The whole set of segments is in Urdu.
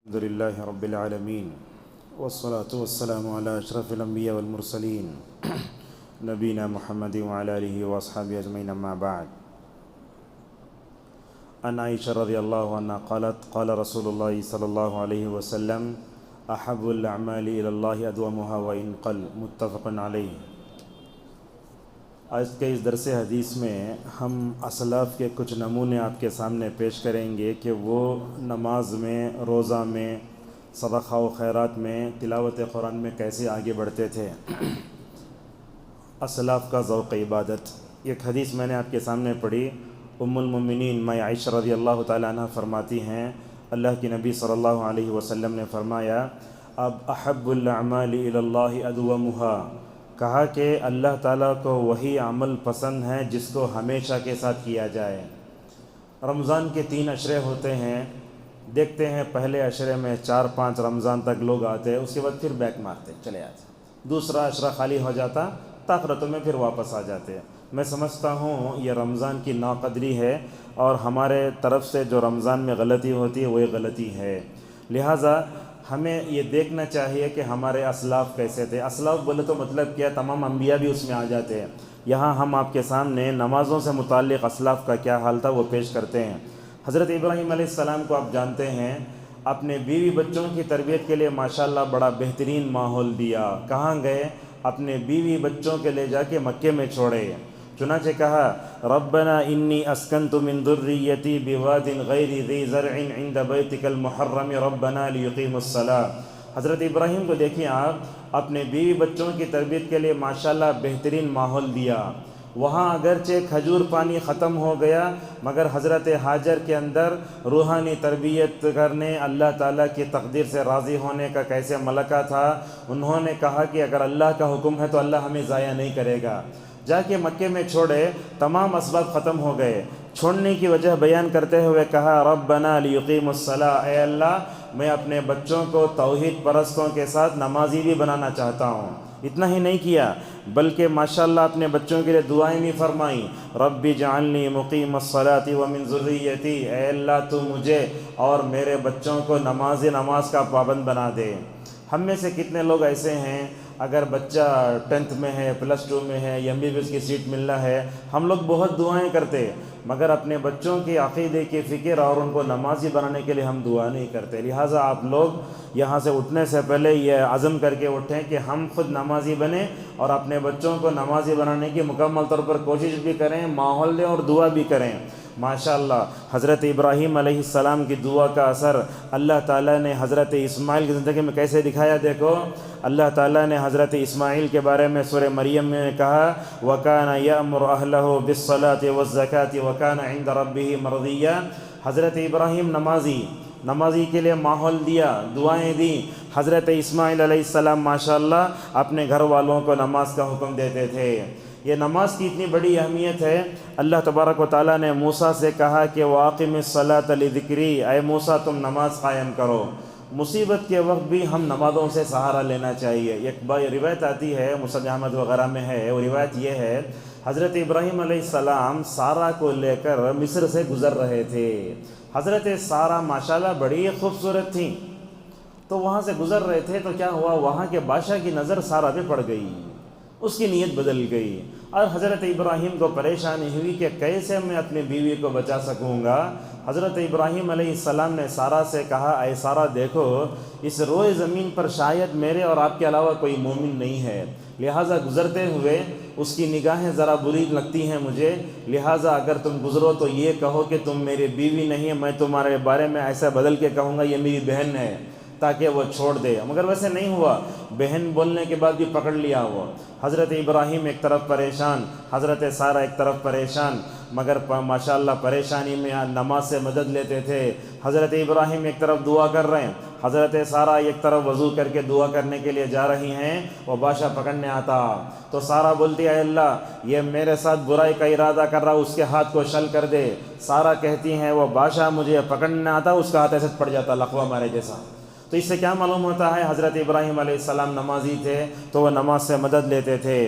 الحمد لله رب العالمين والصلاة والسلام على أشرف الأنبياء والمرسلين نبينا محمد وعلى آله وأصحابه أجمعين أما بعد. عن عائشة رضي الله عنها قالت قال رسول الله صلى الله عليه وسلم أحب الأعمال إلى الله أدومها وإن قل متفق عليه. آج کے اس درس حدیث میں ہم اسلاف کے کچھ نمونے آپ کے سامنے پیش کریں گے کہ وہ نماز میں، روزہ میں، صدقہ و خیرات میں، تلاوت قرآن میں کیسے آگے بڑھتے تھے. اسلاف کا ذوق عبادت. ایک حدیث میں نے آپ کے سامنے پڑھی. ام المؤمنین ماں عائشہ رضی اللہ تعالیٰ عنہ فرماتی ہیں اللہ کی نبی صلی اللہ علیہ وسلم نے فرمایا اب احب الاعمال الی اللہ ادومها، کہا کہ اللہ تعالیٰ کو وہی عمل پسند ہے جس کو ہمیشہ کے ساتھ کیا جائے. رمضان کے 3 عشرے ہوتے ہیں، دیکھتے ہیں پہلے عشرے میں 4-5 رمضان تک لوگ آتے، اس کے بعد پھر بیک مارتے چلے آتے، دوسرا عشرہ خالی ہو جاتا، طاقتوں میں پھر واپس آ جاتے. میں سمجھتا ہوں یہ رمضان کی ناقدری ہے اور ہمارے طرف سے جو رمضان میں غلطی ہوتی ہے وہی غلطی ہے. لہٰذا ہمیں یہ دیکھنا چاہیے کہ ہمارے اسلاف کیسے تھے. اسلاف بولے تو مطلب کیا، تمام انبیاء بھی اس میں آ جاتے ہیں. یہاں ہم آپ کے سامنے نمازوں سے متعلق اسلاف کا کیا حال تھا وہ پیش کرتے ہیں. حضرت ابراہیم علیہ السلام کو آپ جانتے ہیں، اپنے بیوی بچوں کی تربیت کے لیے ماشاءاللہ بڑا بہترین ماحول دیا. کہاں گئے؟ اپنے بیوی بچوں کے لے جا کے مکے میں چھوڑے. چنانچہ کہا ربنا انی اسکنت من ذریتی بواد غیر ذی زرع عند بیتک المحرم ربنا لیقیموا الصلاۃ. حضرت ابراہیم کو دیکھیں آپ، اپنے بیوی بچوں کی تربیت کے لیے ماشاءاللہ بہترین ماحول دیا. وہاں اگرچہ کھجور پانی ختم ہو گیا مگر حضرت حاجر کے اندر روحانی تربیت کرنے، اللہ تعالیٰ کی تقدیر سے راضی ہونے کا کیسے ملکہ تھا. انہوں نے کہا کہ اگر اللہ کا حکم ہے تو اللہ ہمیں ضائع نہیں کرے گا. جا کے مکے میں چھوڑے، تمام اسباب ختم ہو گئے. چھوڑنے کی وجہ بیان کرتے ہوئے کہا ربنا لیقیموا الصلاۃ، اے اللہ میں اپنے بچوں کو توحید پرستوں کے ساتھ نمازی بھی بنانا چاہتا ہوں. اتنا ہی نہیں کیا بلکہ ماشاءاللہ اپنے بچوں کے لیے دعائیں بھی فرمائیں رب اجعلنی مقیم الصلاۃ ومن ذریتی، اے اللہ تو مجھے اور میرے بچوں کو نماز کا پابند بنا دے. ہم میں سے کتنے لوگ ایسے ہیں اگر بچہ 10th میں ہے، +2 میں ہے، MBBS کی سیٹ ملنا ہے، ہم لوگ بہت دعائیں کرتے مگر اپنے بچوں کی عقیدے کی فکر اور ان کو نمازی بنانے کے لیے ہم دعا نہیں کرتے. لہٰذا آپ لوگ یہاں سے اٹھنے سے پہلے یہ عزم کر کے اٹھیں کہ ہم خود نمازی بنیں اور اپنے بچوں کو نمازی بنانے کی مکمل طور پر کوشش بھی کریں، ماحول دیں اور دعا بھی کریں. ماشاءاللہ حضرت ابراہیم علیہ السلام کی دعا کا اثر اللہ تعالیٰ نے حضرت اسماعیل کی زندگی میں کیسے دکھایا. دیکھو اللہ تعالیٰ نے حضرت اسماعیل کے بارے میں سورہ مریم میں کہا وَكَانَ يَأْمُرُ أَهْلَهُ بِالصَّلَاةِ وَالزَّكَاةِ وَكَانَ عِنْدَ رَبِّهِ مَرْضِيًّا. حضرت ابراہیم نمازی کے لیے ماحول دیا، دعائیں دیں. حضرت اسماعیل علیہ السلام ماشاءاللہ اپنے گھر والوں کو نماز کا حکم دیتے تھے. یہ نماز کی اتنی بڑی اہمیت ہے. اللہ تبارک و تعالیٰ نے موسیٰ سے کہا کہ وَأَقِمِ الصَّلَاةَ لِذِكْرِي، اے موسیٰ تم نماز قائم کرو. مصیبت کے وقت بھی ہم نمازوں سے سہارا لینا چاہیے. ایک روایت آتی ہے مصنف احمد وغیرہ میں ہے، وہ روایت یہ ہے حضرت ابراہیم علیہ السلام سارہ کو لے کر مصر سے گزر رہے تھے. حضرت سارہ ماشاءاللہ بڑی خوبصورت تھیں، تو وہاں سے گزر رہے تھے تو کیا ہوا، وہاں کے بادشاہ کی نظر سارہ پہ پڑ گئی، اس کی نیت بدل گئی اور حضرت ابراہیم کو پریشانی ہوئی کہ کیسے میں اپنی بیوی کو بچا سکوں گا. حضرت ابراہیم علیہ السلام نے سارہ سے کہا اے سارہ دیکھو اس روئے زمین پر شاید میرے اور آپ کے علاوہ کوئی مومن نہیں ہے، لہٰذا گزرتے ہوئے اس کی نگاہیں ذرا بری لگتی ہیں مجھے، لہٰذا اگر تم گزرو تو یہ کہو کہ تم میری بیوی نہیں ہے، میں تمہارے بارے میں ایسا بدل کے کہوں گا یہ میری بہن ہے تاکہ وہ چھوڑ دے. مگر ویسے نہیں ہوا، بہن بولنے کے بعد بھی پکڑ لیا وہ. حضرت ابراہیم ایک طرف پریشان، حضرت سارہ ایک طرف پریشان، مگر ماشاءاللہ پریشانی میں نماز سے مدد لیتے تھے. حضرت ابراہیم ایک طرف دعا کر رہے ہیں، حضرت سارہ ایک طرف وضو کر کے دعا کرنے کے لیے جا رہی ہیں. وہ بادشاہ پکڑنے آتا تو سارہ بولتی اے اللہ یہ میرے ساتھ برائی کا ارادہ کر رہا، اس کے ہاتھ کو شل کر دے. سارہ کہتی ہیں وہ بادشاہ مجھے پکڑنے آتا، اس کا ہاتھ ایسے پڑ جاتا لقوہ مارے جیسا. تو اس سے کیا معلوم ہوتا ہے حضرت ابراہیم علیہ السلام نمازی تھے تو وہ نماز سے مدد لیتے تھے۔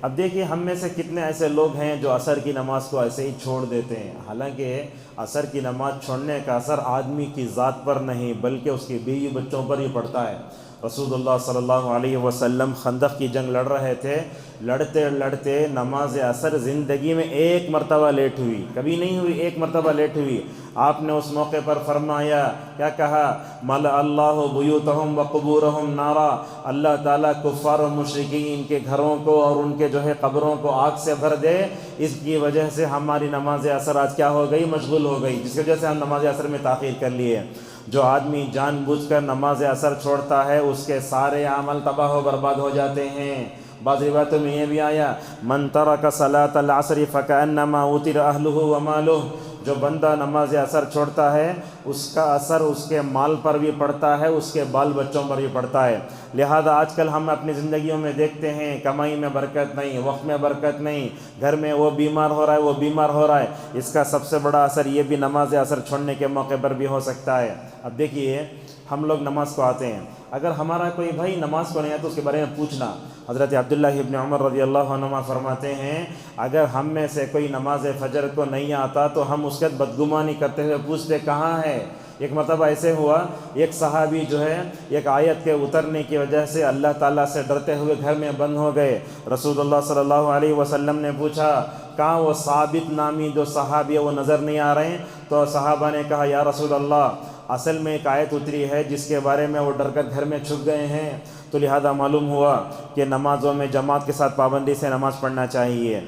اب دیکھیے ہم میں سے کتنے ایسے لوگ ہیں جو عصر کی نماز کو ایسے ہی چھوڑ دیتے ہیں، حالانکہ عصر کی نماز چھوڑنے کا اثر آدمی کی ذات پر نہیں بلکہ اس کی بیوی بچوں پر ہی پڑتا ہے۔ رسول اللہ صلی اللہ علیہ وسلم خندق کی جنگ لڑ رہے تھے، لڑتے لڑتے نماز عصر زندگی میں ایک مرتبہ لیٹ ہوئی، کبھی نہیں ہوئی، ایک مرتبہ لیٹ ہوئی۔ آپ نے اس موقع پر فرمایا، کیا کہا؟ ملأ اللہ بیوتہم وقبورہم نارا، اللہ تعالیٰ کفار و مشرکین کے گھروں کو اور ان کے جو ہے قبروں کو آگ سے بھر دے، اس کی وجہ سے ہماری نماز عصر آج کیا ہو گئی؟ مشغول ہو گئی، جس کی وجہ سے ہم نماز عصر میں تاخیر کر لیے۔ جو آدمی جان بوجھ کر نماز عصر چھوڑتا ہے اس کے سارے عمل تباہ و برباد ہو جاتے ہیں۔ بعض روایتوں میں یہ بھی آیا، من ترک صلاۃ العصر فکأنما اوتر اہلہ ومالہ، جو بندہ نماز عصر چھوڑتا ہے اس کا اثر اس کے مال پر بھی پڑتا ہے، اس کے بال بچوں پر بھی پڑتا ہے۔ لہذا آج کل ہم اپنی زندگیوں میں دیکھتے ہیں کمائی میں برکت نہیں، وقت میں برکت نہیں، گھر میں وہ بیمار ہو رہا ہے وہ بیمار ہو رہا ہے، اس کا سب سے بڑا اثر یہ بھی نماز عصر چھوڑنے کے موقع پر بھی ہو سکتا ہے۔ اب دیکھیے ہم لوگ نماز کو آتے ہیں، اگر ہمارا کوئی بھائی نماز کو نہیں آتا تو اس کے بارے میں پوچھنا۔ حضرت عبداللہ ابن عمر رضی اللہ عنہما فرماتے ہیں، اگر ہم میں سے کوئی نماز فجر کو نہیں آتا تو ہم اس کے بدگمانی کرتے ہوئے پوچھتے کہاں ہے۔ ایک مرتبہ ایسے ہوا، ایک صحابی جو ہے ایک آیت کے اترنے کی وجہ سے اللہ تعالیٰ سے ڈرتے ہوئے گھر میں بند ہو گئے۔ رسول اللہ صلی اللہ علیہ وسلم نے پوچھا، کہاں وہ ثابت نامی جو صحابی ہے وہ نظر نہیں آ رہے ہیں؟ تو صحابہ نے کہا، یا رسول اللہ اصل میں ایک آیت اتری ہے جس کے بارے میں وہ ڈر کر گھر میں چھپ گئے ہیں۔ تو لہذا معلوم ہوا کہ نمازوں میں جماعت کے ساتھ پابندی سے نماز پڑھنا چاہیے۔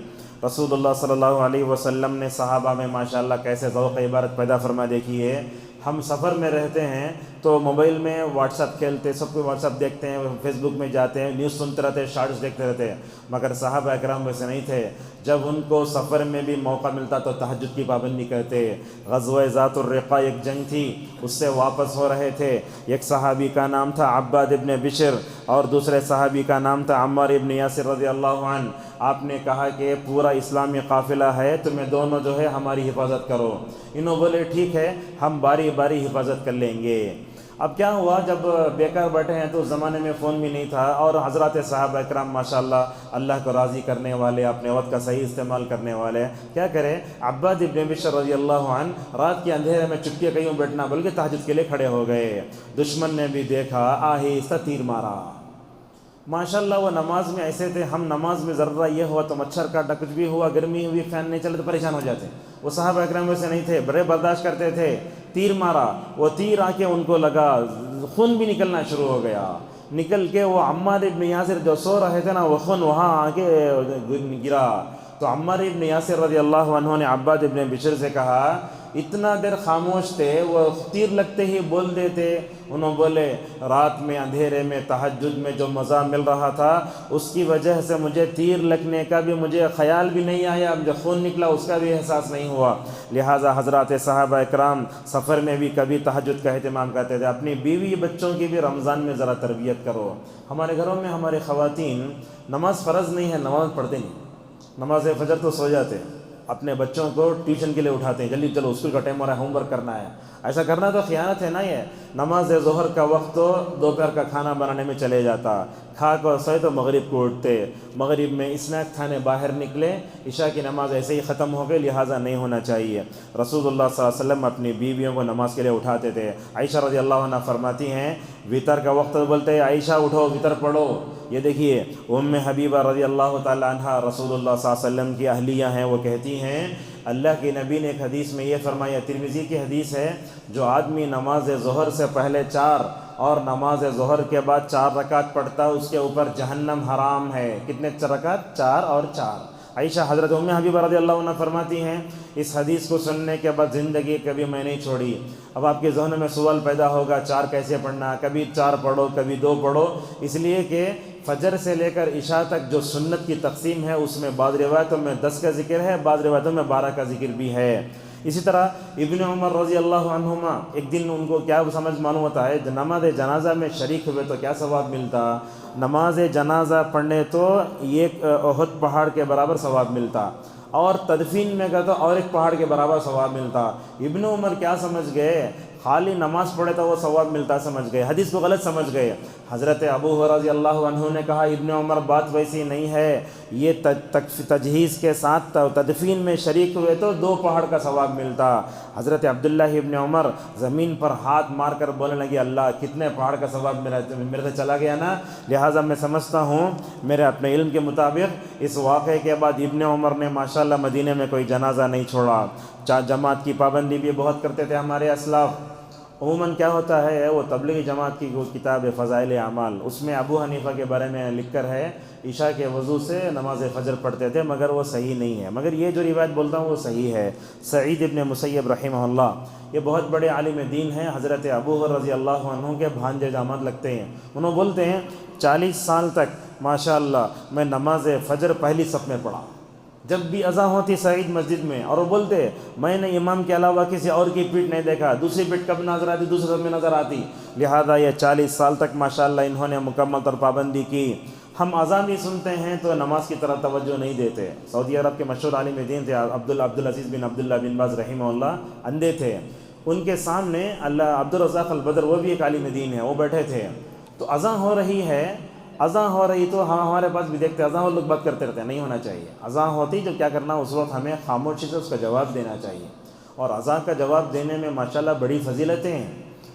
رسول اللہ صلی اللہ علیہ وسلم نے صحابہ میں ماشاءاللہ کیسے ذوق عبادت پیدا فرما دیکھی ہے۔ ہم سفر میں رہتے ہیں تو موبائل میں واٹس ایپ کھیلتے، سب کو واٹس ایپ دیکھتے ہیں، فیس بک میں جاتے ہیں، نیوز سنتے رہتے ہیں، شارٹس دیکھتے رہتے ہیں، مگر صحابہ اکرام ویسے نہیں تھے۔ جب ان کو سفر میں بھی موقع ملتا تو تہجد کی پابندی کرتے۔ غزوہ ذات الرقاع ایک جنگ تھی، اس سے واپس ہو رہے تھے، ایک صحابی کا نام تھا عباد ابن بشر اور دوسرے صحابی کا نام تھا عمار ابن یاسر رضی اللہ عنہ۔ آپ نے کہا کہ پورا اسلامی قافلہ ہے، تمہیں دونوں جو ہے ہماری حفاظت کرو۔ انہوں بولے ٹھیک ہے، ہم باری باری حفاظت کر لیں گے۔ اب کیا ہوا، جب بیکار بیٹھے ہیں تو اس زمانے میں فون بھی نہیں تھا، اور حضرات صحابہ اکرام ماشاءاللہ اللہ کو راضی کرنے والے، اپنے وقت کا صحیح استعمال کرنے والے، کیا کرے؟ عباد ابن بشر رضی اللہ عنہ رات کے اندھیرے میں چپکے کہیں بیٹھنا بلکہ تہجد کے لیے کھڑے ہو گئے۔ دشمن نے بھی دیکھا، آہستہ تیر مارا۔ ماشاءاللہ وہ نماز میں ایسے تھے، ہم نماز میں ذرہ یہ ہوا تو مچھر کاٹا، کچھ بھی ہوا، گرمی ہوئی، فین نہیں چلے تو پریشان ہو جاتے۔ وہ صحابہ اکرام ویسے نہیں تھے، بڑے برداشت کرتے تھے۔ تیر مارا، وہ تیر آ کے ان کو لگا، خون بھی نکلنا شروع ہو گیا، نکل کے وہ عمار ابن یاسر جو سو رہے تھے نا، وہ خون وہاں آ کے گرا۔ تو عمار ابن یاسر رضی اللہ عنہ نے عباد ابن بشر سے کہا، اتنا دیر خاموش تھے، وہ تیر لگتے ہی بول دیتے۔ انہوں بولے، رات میں اندھیرے میں تہجد میں جو مزہ مل رہا تھا اس کی وجہ سے مجھے تیر لگنے کا بھی مجھے خیال بھی نہیں آیا، جو خون نکلا اس کا بھی احساس نہیں ہوا۔ لہٰذا حضرات صحابہ اکرام سفر میں بھی کبھی تہجد کا اہتمام کرتے تھے۔ اپنی بیوی بچوں کی بھی رمضان میں ذرا تربیت کرو۔ ہمارے گھروں میں ہمارے خواتین نماز فرض نہیں ہے، نماز پڑھتے نہیں، نماز فجر تو سو جاتے ہیں، اپنے بچوں کو ٹیوشن کے لیے اٹھاتے ہیں، جلدی چلو اسکول کا ٹائم ہو رہا ہے، ہوم ورک کرنا ہے۔ ایسا کرنا تو خیانت ہے نا۔ یہ نماز ظہر کا وقت تو دوپہر کا کھانا بنانے میں چلے جاتا، کھا کر سوئے تو مغرب کو اٹھتے، مغرب میں اسنیک کھانے باہر نکلے، عشاء کی نماز ایسے ہی ختم ہو گئی، لہٰذا نہیں ہونا چاہیے۔ رسول اللہ صلی اللہ علیہ وسلم اپنی بیویوں کو نماز کے لیے اٹھاتے تھے۔ عائشہ رضی اللہ عنہ فرماتی ہیں، وطر کا وقت بولتے ہیں عائشہ اٹھو وطر پڑھو۔ یہ دیکھیے ام حبیبہ رضی اللہ تعالی عنہ رسول اللہ صلی اللہ علیہ وسلم کی اہلیہ ہیں، وہ کہتی ہیں اللہ کے نبی نے ایک حدیث میں یہ فرمایا، ترمذی کی حدیث ہے، جو آدمی نماز ظہر سے پہلے 4 اور نماز ظہر کے بعد 4 رکعت پڑھتا اس کے اوپر جہنم حرام ہے۔ کتنے رکعت؟ 4 اور 4۔ عائشہ حضرت ام حبیبہ رضی اللہ عنہ فرماتی ہیں، اس حدیث کو سننے کے بعد زندگی کبھی میں نہیں چھوڑی۔ اب آپ کے ذہن میں سوال پیدا ہوگا 4 کیسے پڑھنا، کبھی 4 پڑھو کبھی 2 پڑھو، اس لیے کہ فجر سے لے کر عشاء تک جو سنت کی تقسیم ہے اس میں بعض روایتوں میں 10 کا ذکر ہے، بعض روایتوں میں 12 کا ذکر بھی ہے۔ اسی طرح ابن عمر رضی اللہ عنہما ایک دن ان کو کیا سمجھ معلوم ہوتا ہے، نماز جنازہ میں شریک ہوئے تو کیا ثواب ملتا، نماز جنازہ پڑھنے تو ایک احد پہاڑ کے برابر ثواب ملتا، اور تدفین میں گئے تو اور ایک پہاڑ کے برابر ثواب ملتا۔ ابن عمر کیا سمجھ گئے، خالی نماز پڑھے تو وہ ثواب ملتا سمجھ گئے، حدیث کو غلط سمجھ گئے۔ حضرت ابو ہریرہ رضی اللہ عنہ نے کہا ابن عمر بات ویسی نہیں ہے، یہ تجہیز کے ساتھ تدفین میں شریک ہوئے تو 2 پہاڑ کا ثواب ملتا۔ حضرت عبداللہ ابن عمر زمین پر ہاتھ مار کر بولنے لگے اللہ کتنے پہاڑ کا ثواب میرے سے چلا گیا نا۔ لہٰذا میں سمجھتا ہوں میرے اپنے علم کے مطابق اس واقعے کے بعد ابن عمر نے ماشاءاللہ مدینے میں کوئی جنازہ نہیں چھوڑا۔ جماعت کی پابندی بھی بہت کرتے تھے ہمارے اسلاف۔ عموماً کیا ہوتا ہے، وہ تبلیغی جماعت کی وہ کتاب فضائل اعمال، اس میں ابو حنیفہ کے بارے میں لکھ کر ہے عشاء کے وضو سے نماز فجر پڑھتے تھے، مگر وہ صحیح نہیں ہے۔ مگر یہ جو روایت بولتا ہوں وہ صحیح ہے۔ سعید ابن مسیب رحمہ اللہ یہ بہت بڑے عالم دین ہیں، حضرت ابو ہریرہ رضی اللہ عنہ کے بھانجے داماد لگتے ہیں۔ انہوں بولتے ہیں 40 سال تک ماشاءاللہ میں نماز فجر پہلی صف میں پڑھا، جب بھی اذان ہوتی سعید مسجد میں، اور وہ بولتے میں نے امام کے علاوہ کسی اور کی پیٹھ نہیں دیکھا، دوسری پیٹھ کب نظر آتی دوسرے صف میں نظر آتی۔ لہذا یہ 40 سال تک ماشاءاللہ انہوں نے مکمل طور پابندی کی۔ ہم اذان بھی سنتے ہیں تو نماز کی طرف توجہ نہیں دیتے۔ سعودی عرب کے مشہور عالم دین تھے عبدالعزیز بن عبداللہ بن باز رحمہ اللہ، اندھے تھے، ان کے سامنے عبدالرزاق البدر وہ بھی ایک عالم دین ہے، وہ بیٹھے تھے، تو اذان ہو رہی تو ہمارے پاس بھی دیکھتے اذان اور لوگ بات کرتے رہتے ہیں، نہیں ہونا چاہیے۔ اذان ہوتی جو کیا کرنا اس وقت ہمیں خاموشی سے اس کا جواب دینا چاہیے، اور اذان کا جواب دینے میں ماشاءاللہ بڑی فضیلتیں ہیں۔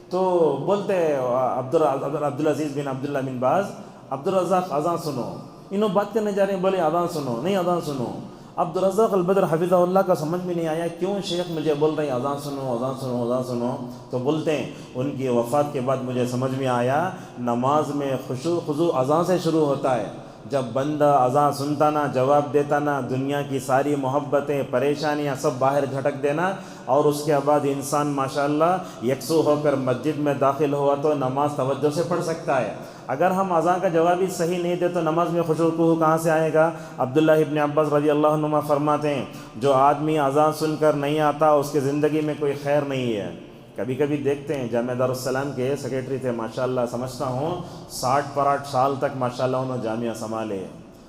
تو بولتے عبدالعزیز بن عبداللہ بن باز عبدالرزاق اذان سنو، انہوں بات کرنے جا رہے ہیں، بولے اذان سنو، نہیں اذان سنو۔ عبدالرزاق البدر حفظہ اللہ کا سمجھ میں نہیں آیا کیوں شیخ مجھے بول رہے ہیں اذان سنو اذان سنو اذان سنو، تو بولتے ہیں ان کی وفات کے بعد مجھے سمجھ میں آیا نماز میں خضوع اذان سے شروع ہوتا ہے۔ جب بندہ اذان سنتا نا، جواب دیتا نا، دنیا کی ساری محبتیں پریشانیاں سب باہر جھٹک دینا، اور اس کے بعد انسان ماشاءاللہ یکسو ہو کر مسجد میں داخل ہوا تو نماز توجہ سے پڑھ سکتا ہے۔ اگر ہم اذان کا جواب ہی صحیح نہیں دے تو نماز میں خشوع کہاں سے آئے گا؟ عبداللہ ابن عباس رضی اللہ عنہما فرماتے ہیں جو آدمی اذان سن کر نہیں آتا اس کی زندگی میں کوئی خیر نہیں ہے۔ کبھی کبھی دیکھتے ہیں جامعہ دارالسلام کے سیکریٹری تھے ماشاءاللہ، سمجھتا ہوں 60 سال تک ماشاءاللہ انہوں جامعہ سنبھالے۔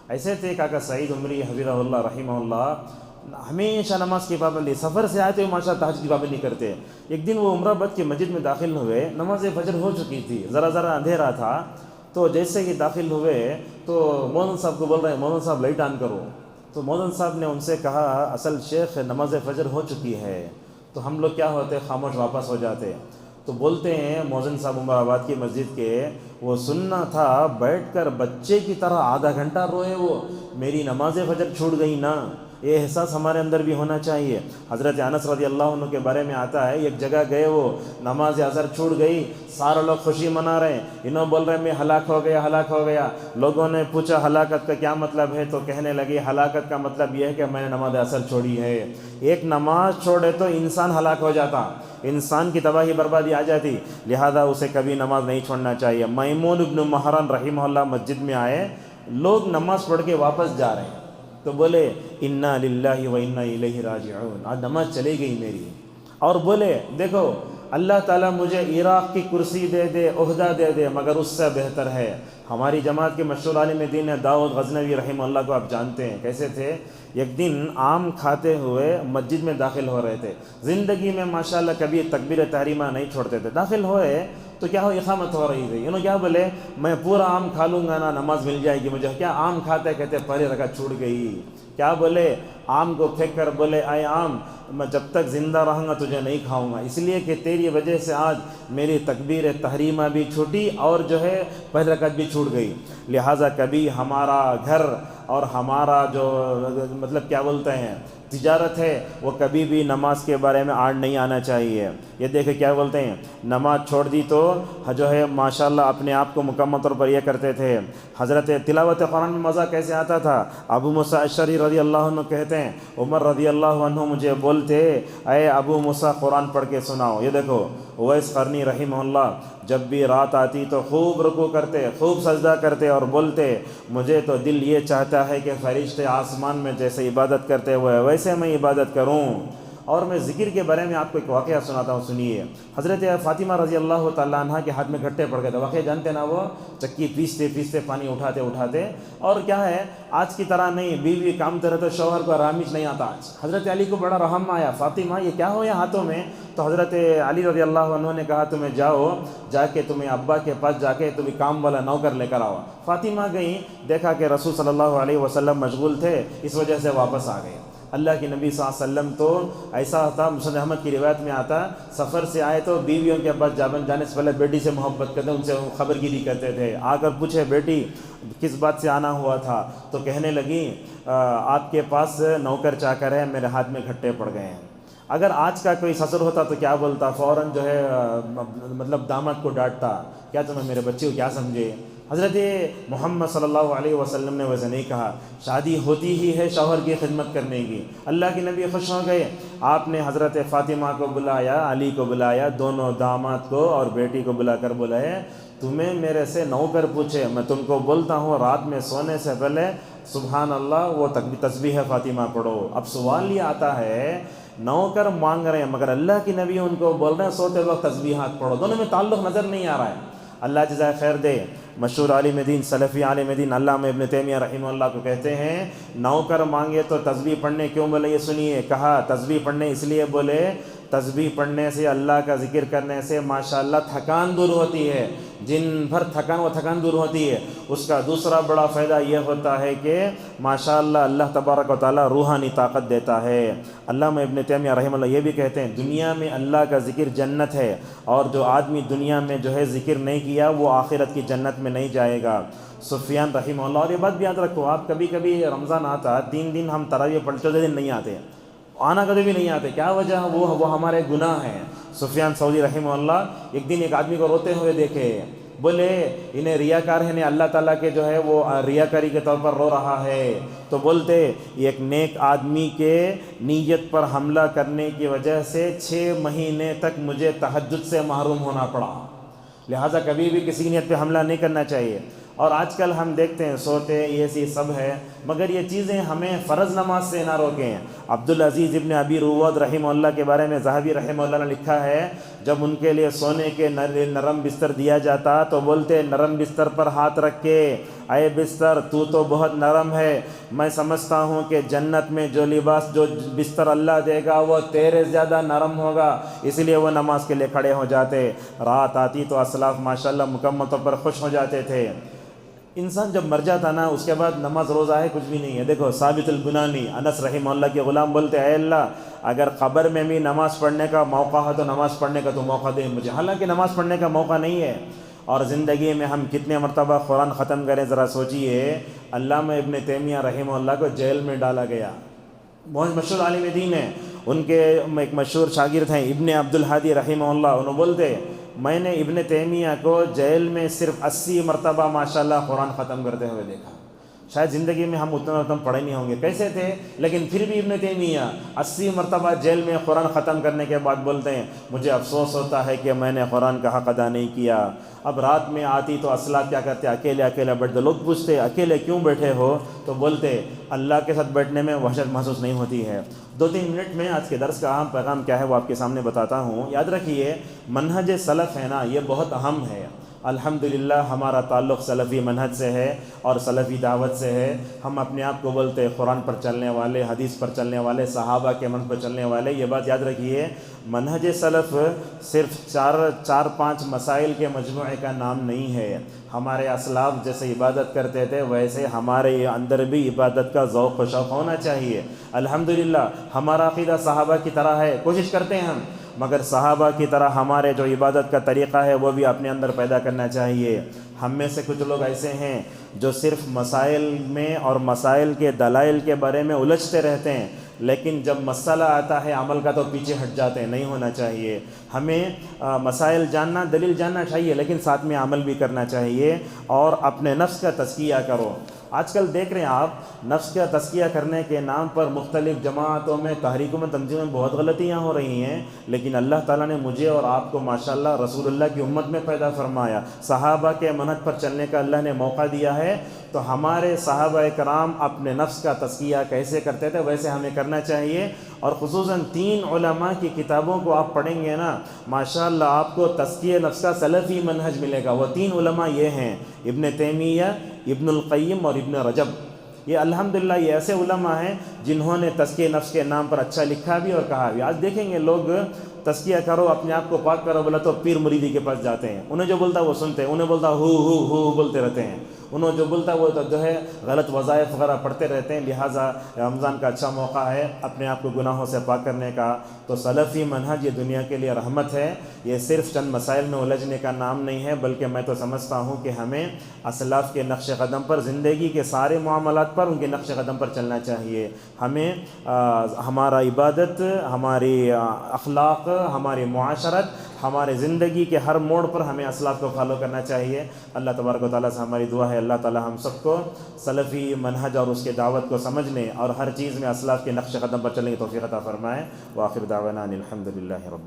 ایسے تھے کاکا سعید عمری حفظہ اللہ رحمہ اللہ، ہمیشہ نماز کی پابندی، سفر سے آئے تو ماشاءاللہ تہجد کی پابندی کرتے۔ ایک دن وہ عمرہ بد کی مسجد میں داخل ہوئے، نماز فجر ہو چکی تھی، ذرا اندھیرا تھا، تو جیسے ہی داخل ہوئے تو مولانا صاحب کو بول رہے ہیں مولانا صاحب لائٹ آن کرو، تو مولانا صاحب نے ان سے کہا اصل شیخ نماز فجر ہو چکی ہے، تو ہم لوگ کیا ہوتے خاموش واپس ہو جاتے۔ تو بولتے ہیں مؤذن صاحب عمر آباد کی مسجد کے، وہ سننا تھا بیٹھ کر بچے کی طرح آدھا گھنٹہ روئے، وہ میری نماز فجر چھوٹ گئی نا۔ یہ احساس ہمارے اندر بھی ہونا چاہیے۔ حضرت انس رضی اللہ عنہ کے بارے میں آتا ہے ایک جگہ گئے، وہ نماز عصر چھوٹ گئی، سارے لوگ خوشی منا رہے ہیں، انہوں بول رہے ہیں میں ہلاک ہو گیا۔ لوگوں نے پوچھا ہلاکت کا کیا مطلب ہے، تو کہنے لگے ہلاکت کا مطلب یہ ہے کہ میں نے نماز عصر چھوڑی ہے۔ ایک نماز چھوڑے تو انسان ہلاک ہو جاتا، انسان کی تباہی بربادی آ جاتی، لہذا اسے کبھی نماز نہیں چھوڑنا چاہیے۔ میمون ابن مہران رحمہ اللہ مسجد میں آئے، لوگ نماز پڑھ کے واپس جا رہے ہیں، تو بولے انا للہ و انا الیہ راجعون، آج نماز چلے گئی میری، اور بولے دیکھو اللہ تعالیٰ مجھے عراق کی کرسی دے دے، عہدہ دے دے، مگر اس سے بہتر ہے۔ ہماری جماعت کے مشہور عالم دین داؤد غزنوی رحمہ اللہ کو آپ جانتے ہیں کیسے تھے، ایک دن آم کھاتے ہوئے مسجد میں داخل ہو رہے تھے، زندگی میں ماشاءاللہ کبھی تکبیر تحریمہ نہیں چھوڑتے تھے، داخل ہوئے تو کیا ہو اقامت ہو رہی تھی، انہوں کیا بولے میں پورا آم کھا لوں گا نا نماز مل جائے گی مجھے، کیا آم کھاتے کہتے پہلی رکعت چھوٹ گئی، کیا بولے آم کو پھینک کر بولے اے آم میں جب تک زندہ رہوں گا تجھے نہیں کھاؤں گا، اس لیے کہ تیری وجہ سے آج میری تکبیر تحریمہ بھی چھوٹی اور جو ہے پہلی رکعت بھی چھوٹ گئی۔ لہٰذا کبھی ہمارا گھر اور ہمارا جو مطلب کیا بولتے ہیں تجارت ہے وہ کبھی بھی نماز کے بارے میں آڑ نہیں آنا چاہیے۔ یہ دیکھیں کیا بولتے ہیں نماز چھوڑ دی تو جو ہے ماشاءاللہ اپنے آپ کو مکمل طور پر یہ کرتے تھے۔ حضرت تلاوت قرآن میں مزہ کیسے آتا تھا، ابو موسیٰ اشعری رضی اللہ عنہ کہتے ہیں عمر رضی اللہ عنہ مجھے بولتے اے ابو موسیٰ قرآن پڑھ کے سناؤ۔ یہ دیکھو اویس قرنی رحمہ اللہ جب بھی رات آتی تو خوب رکوع کرتے، خوب سجدہ کرتے اور بولتے مجھے تو دل یہ چاہتا ہے کہ فرشتے آسمان میں جیسے عبادت کرتے ہوئے ویسے میں عبادت کروں۔ اور میں ذکر کے بارے میں آپ کو ایک واقعہ سناتا ہوں، سنیے۔ حضرت فاطمہ رضی اللہ تعالیٰ عنہ کے ہاتھ میں گھٹے پڑ گئے تھے، واقعہ جانتے نا، وہ چکی پیستے پانی اٹھاتے، اور کیا ہے آج کی طرح نہیں، بیوی کام کرے تو شوہر کو آرامش نہیں آتا۔ آج حضرت علی کو بڑا رحم آیا، فاطمہ یہ کیا ہو یا ہاتھوں میں؟ تو حضرت علی رضی اللہ عنہ نے کہا تمہیں جا کے تمہیں ابا کے پاس جا کے تمہیں کام والا نوکر لے کر آؤ۔ فاطمہ گئیں، دیکھا کہ رسول صلی اللہ علیہ وسلم مشغول تھے، اس وجہ سے واپس آ گئے۔ اللہ کے نبی صلی اللہ علیہ وسلم تو ایسا تھا، مسند احمد کی روایت میں آتا، سفر سے آئے تو بیویوں کے پاس جانے سے پہلے بیٹی سے محبت کرتے، ان سے خبر گیری کرتے تھے۔ آ کر پوچھے بیٹی کس بات سے آنا ہوا تھا، تو کہنے لگی آپ کے پاس نوکر چاکر ہے، میرے ہاتھ میں گھٹے پڑ گئے ہیں۔ اگر آج کا کوئی سسر ہوتا تو کیا بولتا؟ فوراً جو ہے مطلب داماد کو ڈانٹتا، کیا تمہیں میرے بچے کو کیا سمجھے؟ حضرت محمد صلی اللہ علیہ وسلم نے ویسے نہیں کہا، شادی ہوتی ہی ہے شوہر کی خدمت کرنے کی۔ اللہ کے نبی خوش ہو گئے، آپ نے حضرت فاطمہ کو بلایا، علی کو بلایا، دونوں داماد کو اور بیٹی کو بلا کر بلائے، تمہیں میرے سے نوکر پوچھے، میں تم کو بولتا ہوں رات میں سونے سے پہلے سبحان اللہ وہ تسبیح فاطمہ پڑھو۔ اب سوال یہ آتا ہے، نوکر مانگ رہے ہیں مگر اللہ کی نبی ان کو بول رہے ہیں سوتے وقت تسبیحات پڑھو، دونوں میں تعلق نظر نہیں آ رہا ہے۔ اللہ جزائے خیر دے، مشہور عالم دین سلفی عالم دین علامہ ابن تیمیہ رحمہ اللہ کو کہتے ہیں، نوکر مانگے تو تسبیح پڑھنے کیوں بولے؟ یہ سنیے، کہا تسبیح پڑھنے اس لیے بولے، تسبیح پڑھنے سے، اللہ کا ذکر کرنے سے ماشاءاللہ تھکان دور ہوتی ہے، جن بھر تھکان دور ہوتی ہے۔ اس کا دوسرا بڑا فائدہ یہ ہوتا ہے کہ ماشاءاللہ اللہ تبارک و تعالی روحانی طاقت دیتا ہے۔ علامہ ابن تیمیہ رحمہ اللہ یہ بھی کہتے ہیں، دنیا میں اللہ کا ذکر جنت ہے، اور جو آدمی دنیا میں جو ہے ذکر نہیں کیا وہ آخرت کی جنت میں نہیں جائے گا۔ سفیان رحمہ اللہ، اور یہ بات بھی یاد رکھو، آپ کبھی رمضان آتا 3 دن ہم تراویح پڑھتے، چوتھے دن نہیں آتے، آنا کبھی بھی نہیں آتے، کیا وجہ؟ وہ ہمارے گناہ ہیں۔ سفیان ثوری رحمہ اللہ ایک دن ایک آدمی کو روتے ہوئے دیکھے، بولے انہیں ریاکار ہے، اللہ تعالیٰ کے جو ہے وہ ریاکاری کے طور پر رو رہا ہے، تو بولتے ایک نیک آدمی کے نیت پر حملہ کرنے کی وجہ سے 6 مہینے تک مجھے تہجد سے محروم ہونا پڑا، لہٰذا کبھی بھی کسی کی نیت پہ حملہ نہیں کرنا چاہیے۔ اور آج کل ہم دیکھتے ہیں سوتے یہ سی سب ہے، مگر یہ چیزیں ہمیں فرض نماز سے نہ روکیں۔ عبدالعزیز ابن ابی رواد رحمہ اللہ کے بارے میں ذہبی رحمہ اللہ نے لکھا ہے، جب ان کے لیے سونے کے نرم بستر دیا جاتا تو بولتے نرم بستر پر ہاتھ رکھ کے، اے بستر تو بہت نرم ہے، میں سمجھتا ہوں کہ جنت میں جو بستر اللہ دے گا وہ تیرے زیادہ نرم ہوگا، اس لیے وہ نماز کے لیے کھڑے ہو جاتے۔ رات آتی تو اسلاف ماشاءاللہ مکمل طور پر خوش ہو جاتے تھے۔ انسان جب مر جاتا نا اس کے بعد نماز روزہ ہے کچھ بھی نہیں ہے۔ دیکھو ثابت البنانی انس رحمہ اللہ کے غلام بولتے اے اللہ اگر قبر میں بھی نماز پڑھنے کا موقع ہے تو نماز پڑھنے کا تو موقع دے مجھے، حالانکہ نماز پڑھنے کا موقع نہیں ہے۔ اور زندگی میں ہم کتنے مرتبہ قرآن ختم کریں ذرا سوچئے۔ علامہ ابن تیمیہ رحمہ اللہ کو جیل میں ڈالا گیا، بہت مشہور عالم دین ہیں، ان کے ایک مشہور شاگرد ہیں ابن عبدالحادی رحمہ اللہ، انہوں بولتے میں نے ابن تیمیہ کو جیل میں صرف 80 مرتبہ ماشاءاللہ قرآن ختم کرتے ہوئے دیکھا۔ شاید زندگی میں ہم اتنا پڑھے نہیں ہوں گے کیسے تھے، لیکن پھر بھی ابن تیمیہ 80 مرتبہ جیل میں قرآن ختم کرنے کے بعد بولتے ہیں مجھے افسوس ہوتا ہے کہ میں نے قرآن کا حق ادا نہیں کیا۔ اب رات میں آتی تو اسلاف کیا کرتے، اکیلے بیٹھتے، لوگ پوچھتے اکیلے کیوں بیٹھے ہو، تو بولتے اللہ کے ساتھ بیٹھنے میں وحشت محسوس نہیں ہوتی ہے۔ 2-3 منٹ میں آج کے درس کا اہم پیغام کیا ہے وہ آپ کے سامنے بتاتا ہوں۔ یاد رکھیے منہج سلف ہے نا، یہ بہت اہم ہے۔ الحمدللہ ہمارا تعلق سلفی منہج سے ہے اور سلفی دعوت سے ہے۔ ہم اپنے آپ کو بولتے قرآن پر چلنے والے، حدیث پر چلنے والے، صحابہ کے منہج پر چلنے والے۔ یہ بات یاد رکھیے منہج سلف صرف 4-5 مسائل کے مجموعے کا نام نہیں ہے۔ ہمارے اسلاف جیسے عبادت کرتے تھے ویسے ہمارے اندر بھی عبادت کا ذوق و شوق ہونا چاہیے۔ الحمدللہ ہمارا عقیدہ صحابہ کی طرح ہے، کوشش کرتے ہیں ہم، مگر صحابہ کی طرح ہمارے جو عبادت کا طریقہ ہے وہ بھی اپنے اندر پیدا کرنا چاہیے۔ ہم میں سے کچھ لوگ ایسے ہیں جو صرف مسائل میں اور مسائل کے دلائل کے بارے میں الجھتے رہتے ہیں، لیکن جب مسئلہ آتا ہے عمل کا تو پیچھے ہٹ جاتے ہیں، نہیں ہونا چاہیے۔ ہمیں مسائل جاننا، دلیل جاننا چاہیے، لیکن ساتھ میں عمل بھی کرنا چاہیے اور اپنے نفس کا تزکیہ کرو۔ آج کل دیکھ رہے ہیں آپ، نفس کا تزکیہ کرنے کے نام پر مختلف جماعتوں میں، تحریکوں میں، تنظیموں میں بہت غلطیاں ہو رہی ہیں، لیکن اللہ تعالیٰ نے مجھے اور آپ کو ماشاءاللہ رسول اللہ کی امت میں پیدا فرمایا، صحابہ کے منہج پر چلنے کا اللہ نے موقع دیا ہے، تو ہمارے صحابہ کرام اپنے نفس کا تزکیہ کیسے کرتے تھے ویسے ہمیں کرنا چاہیے۔ اور خصوصاً 3 علماء کی کتابوں کو آپ پڑھیں گے نا، ماشاءاللہ آپ کو تزکیہ نفس کا سلفی منہج ملے گا۔ وہ 3 علماء یہ ہیں، ابن تیمیہ، ابن القیم اور ابن رجب۔ یہ الحمدللہ یہ ایسے علماء ہیں جنہوں نے تزکیہ نفس کے نام پر اچھا لکھا بھی اور کہا بھی۔ آج دیکھیں گے لوگ تزکیہ کرو، اپنے آپ کو پاک کرو بولا تو پیر مریدی کے پاس جاتے ہیں، انہیں جو بولتا وہ سنتے ہیں، انہیں بولتا ہو بولتے رہتے ہیں، انہوں جو بولتا وہ جو ہے غلط وظائف وغیرہ پڑھتے رہتے ہیں۔ لہٰذا رمضان کا اچھا موقع ہے اپنے آپ کو گناہوں سے پاک کرنے کا۔ تو سلفی منہج یہ دنیا کے لیے رحمت ہے، یہ صرف چند مسائل میں الجھنے کا نام نہیں ہے، بلکہ میں تو سمجھتا ہوں کہ ہمیں اسلاف کے نقش قدم پر، زندگی کے سارے معاملات پر ان کے نقش قدم پر چلنا چاہیے۔ ہمیں ہمارا عبادت، ہماری اخلاق، ہماری معاشرت، ہمارے زندگی کے ہر موڑ پر ہمیں اسلاف کو فالو کرنا چاہیے۔ اللہ تبارک و تعالیٰ سے ہماری دعا ہے اللہ تعالیٰ ہم سب کو سلفی منہج اور اس کے دعوت کو سمجھنے اور ہر چیز میں اسلاف کے نقش قدم پر چلنے کی توفیق عطا فرمائے۔ وآخر دعوانا ان الحمد للہ رب العالمین۔